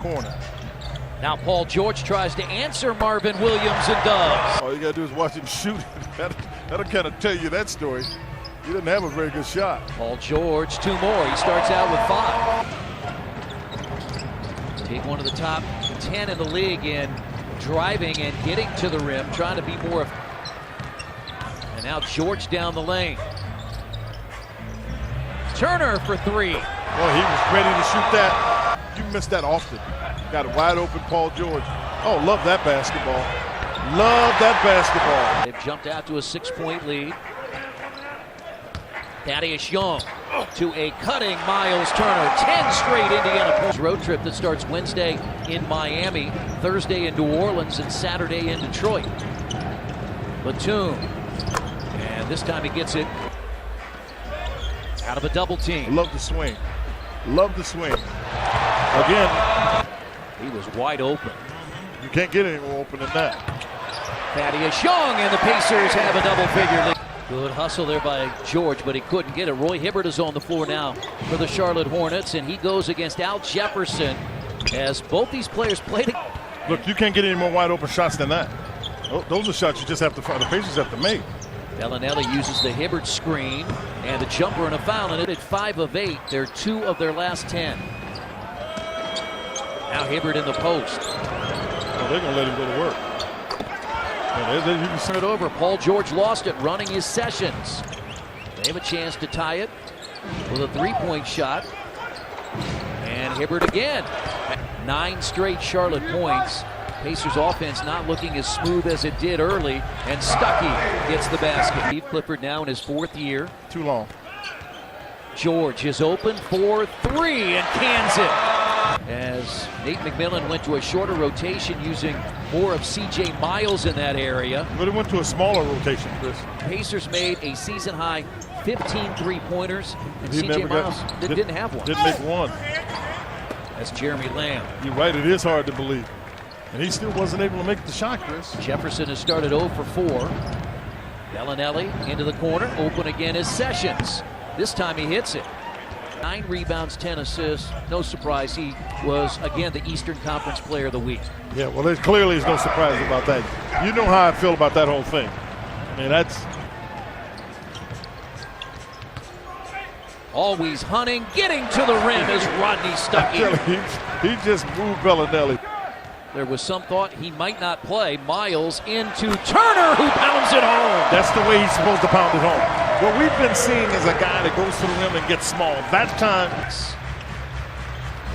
corner. Now Paul George tries to answer Marvin Williams and does. All you gotta do is watch him shoot. That'll kind of tell you that story. He didn't have a very good shot. Paul George, 2 more. He starts out with 5. Take one of the top 10 in the league in driving and getting to the rim, trying to be more. And now George down the lane. Turner for 3. Well, he was ready to shoot that. You miss that often. Got a wide open Paul George. Oh, love that basketball. Love that basketball. They've jumped out to a 6-point lead. Thaddeus Young to a cutting Miles Turner. 10 straight Indiana points. Road trip that starts Wednesday in Miami, Thursday in New Orleans, and Saturday in Detroit. Batum. And this time he gets it out of a double team. Love the swing. Love the swing. Again. He was wide open. You can't get any more open than that. Thaddeus Young and the Pacers have a double-figure lead. Good hustle there by George, but he couldn't get it. Roy Hibbert is on the floor now for the Charlotte Hornets, and he goes against Al Jefferson as both these players played. Look, you can't get any more wide open shots than that. Those are shots you just have to find. The Pacers have to make. Bellinelli uses the Hibbert screen and the jumper and a foul, and it at 5 of 8. They're 2 of their last 10. Now Hibbert in the post. Oh, they're going to let him go to work. You can turn it over. Paul George lost it, running his Sessions. They have a chance to tie it with a 3-point shot. And Hibbert again. 9 straight Charlotte points. Pacers offense not looking as smooth as it did early. And Stuckey gets the basket. Steve Clifford now in his 4th year. Too long. George is open for 3 and cans it. As Nate McMillan went to a shorter rotation using more of C.J. Miles in that area. But it went to a smaller rotation, Chris. Pacers made a season-high 15 three-pointers, and C.J. Miles didn't have one. Didn't make one. That's Jeremy Lamb. You're right, it is hard to believe. And he still wasn't able to make the shot, Chris. Jefferson has started 0 for 4. Bellinelli into the corner, open again is Sessions. This time he hits it. 9 rebounds, 10 assists. No surprise, he was, again, the Eastern Conference Player of the Week. Yeah, well, there clearly is no surprise about that. You know how I feel about that whole thing. I mean, that's... Always hunting, getting to the rim is Rodney Stuckey. He just moved Bellinelli. There was some thought he might not play. Miles into Turner, who pounds it home. That's the way he's supposed to pound it home. What we've been seeing is a guy that goes to the rim and gets small. That time.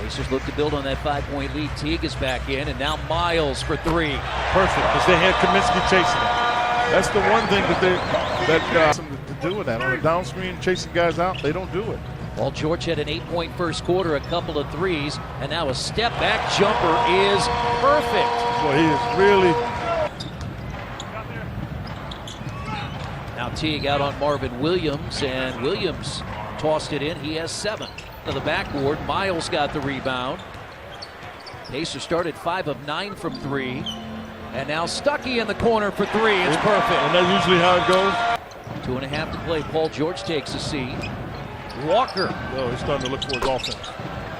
Pacers look to build on that 5-point lead. Teague is back in, and now Miles for 3. Perfect, because they had Kaminsky chasing him. That's the one thing that to do with that. On a down screen, chasing guys out, they don't do it. Paul George had an 8-point first quarter, a couple of threes, and now a step-back jumper is perfect. Boy, he is really... Now Teague out on Marvin Williams, and Williams tossed it in. He has 7. To the backboard, Miles got the rebound. Pacers started 5 of 9 from 3. And now Stuckey in the corner for 3. It's perfect. And that's usually how it goes. 2.5 to play. Paul George takes a seat. Walker. Oh, he's starting to look for his offense.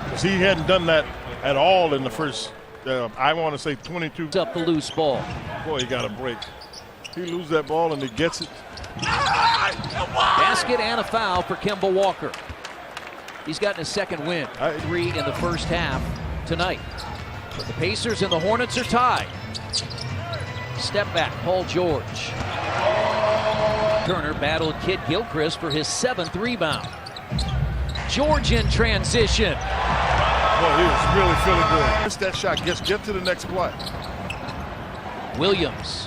Because he hadn't done that at all in the first, I want to say 22. Up the loose ball. Boy, he got a break. He loses that ball and he gets it. Basket and a foul for Kemba Walker. He's gotten his 2nd win. 3 in the first half tonight. But the Pacers and the Hornets are tied. Step back, Paul George. Turner battled Kid Gilchrist for his 7th rebound. George in transition. Boy, he was really feeling good. Miss that shot, get to the next play. Williams.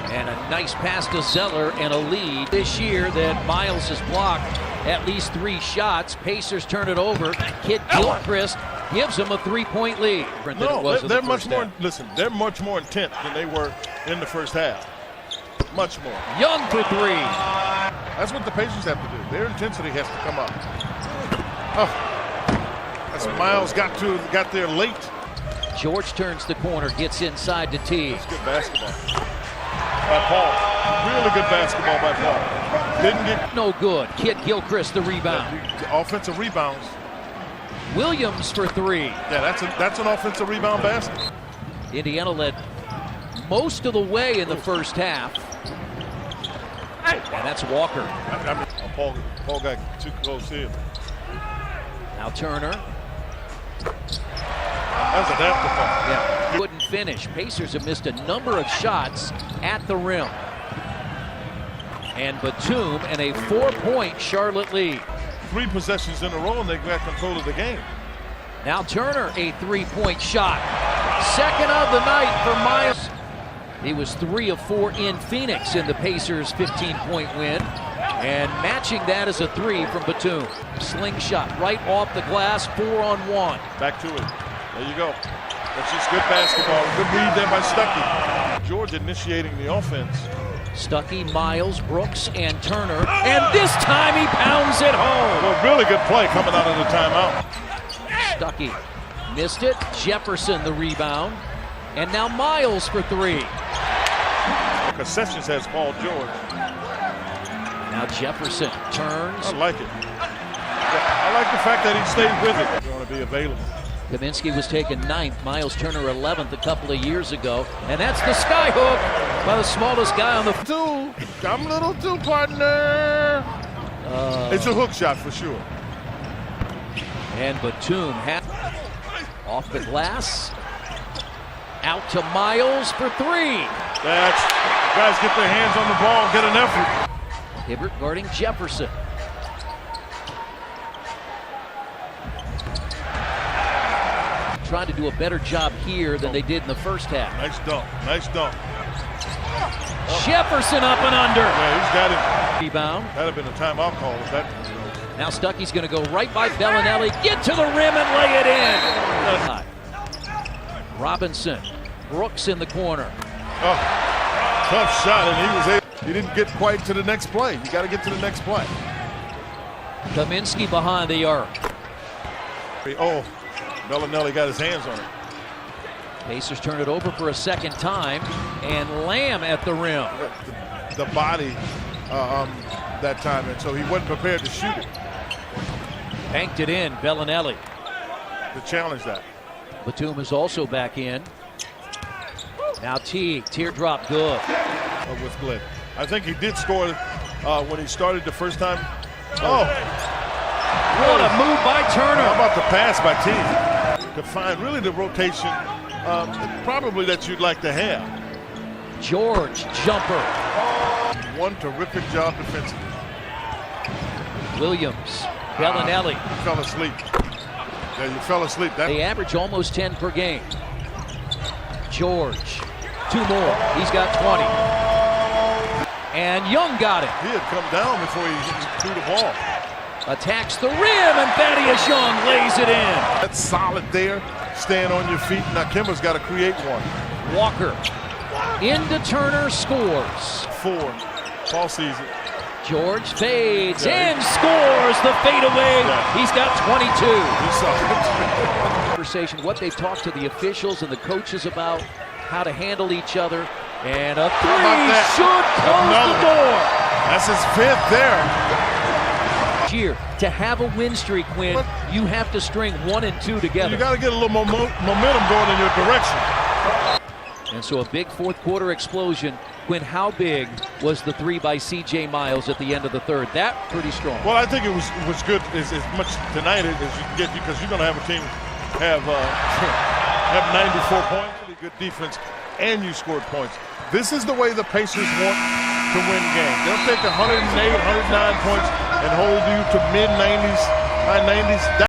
And a nice pass to Zeller and a lead this year that Miles has blocked at least 3 shots. Pacers turn it over. Kid Gilchrist gives him a 3-point lead. No, they're much more. Listen, they're much more intent than they were in the first half. Much more. Young for 3. That's what the Pacers have to do. Their intensity has to come up. Oh, that's Miles got there late. George turns the corner, gets inside to Teague. That's good basketball by Paul. Really good basketball by Paul. Didn't get no good. Kid Gilchrist the rebound. Offensive rebounds. Williams for three. Yeah, that's an offensive rebound basket. Indiana led most of the way in the first half. And that's Walker. Paul got too close here. Now Turner. That's an afterthought. Yeah, couldn't finish. Pacers have missed a number of shots at the rim. And Batum and a 4-point Charlotte lead. 3 possessions in a row and they got control of the game. Now Turner, a 3-point shot. Second of the night for Miles. He was 3 of 4 in Phoenix in the Pacers' 15-point win. And matching that is a 3 from Batum. Slingshot right off the glass, 4-on-1. Back to it. There you go. That's just good basketball. Good read there by Stuckey. George initiating the offense. Stuckey, Miles, Brooks, and Turner. And this time he pounds it home. Well, really good play coming out of the timeout. Stuckey missed it. Jefferson the rebound. And now Miles for 3. Concessions has Paul George. Now Jefferson turns. I like it. I like the fact that he stayed with it. They want to be available. Kaminsky was taken 9th, Miles Turner 11th a couple of years ago. And that's the sky hook by the smallest guy on the Two. Come little two, partner. It's a hook shot for sure. And Batum off the glass. Out to Miles for 3. Guys get their hands on the ball, get an effort. Hibbert guarding Jefferson. Trying to do a better job here than they did in the first half. Nice dunk. Nice dunk. Jefferson up and under. Yeah, he's got it. Rebound. That'd have been a timeout call if that. Now Stuckey's going to go right by Bellinelli, get to the rim and lay it in. Robinson, Brooks in the corner. Oh, tough shot, and he didn't get quite to the next play. You got to get to the next play. Kaminsky behind the arc. Oh, Bellinelli got his hands on it. Pacers turn it over for a second time, and Lamb at the rim. The body that time, and so he wasn't prepared to shoot it. Banked it in, Bellinelli. To challenge that. Batum is also back in. Now teardrop good. With Glenn. I think he did score when he started the first time. Oh. What a move by Turner. How about the pass by T? To find really the rotation probably that you'd like to have. George, jumper. One terrific job defensively. Williams, Bellinelli. You fell asleep. Yeah, you fell asleep. They average almost 10 per game. George, 2 more. He's got 20. And Young got it. He had come down before he threw the ball. Attacks the rim, and Thaddeus Young lays it in. That's solid there. Stand on your feet. Now Kemba's got to create one. Walker into Turner, scores. 4. Paul sees it. George fades and scores the fadeaway. Yeah. He's got 22. He saw it. Conversation, what they've talked to the officials and the coaches about, how to handle each other. And a 3 should close the door. That's his 5th there. Here, to have a win streak, Quinn, you have to string 1 and 2 together. You got to get a little momentum going in your direction. And so a big fourth quarter explosion. Quinn, how big was the 3 by C.J. Miles at the end of the third? That pretty strong. Well, I think it was good as much tonight as you can get, because you're going to have a team have 94 points, really good defense, and you scored points. This is the way the Pacers want to win games. They'll take 108, 109 points and hold you to mid-90s, high 90s.